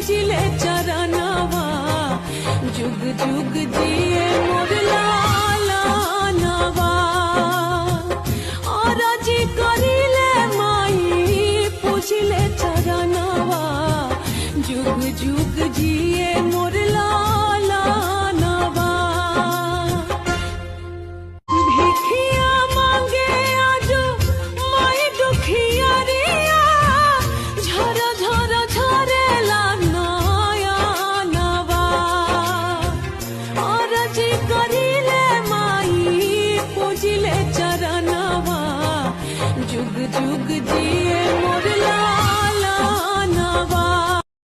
पूजिले चरणवा जुग जुग जिए मोर लालनवा और जी करिले माई पूजिले चरणवा जुग जुग जिए मोर लालनवा भिखिया मांगे आजो माई दुखिया रिया झर झर झरेला नयनवा और जी करिले माई पूजिले चरणवा जुग जुग जी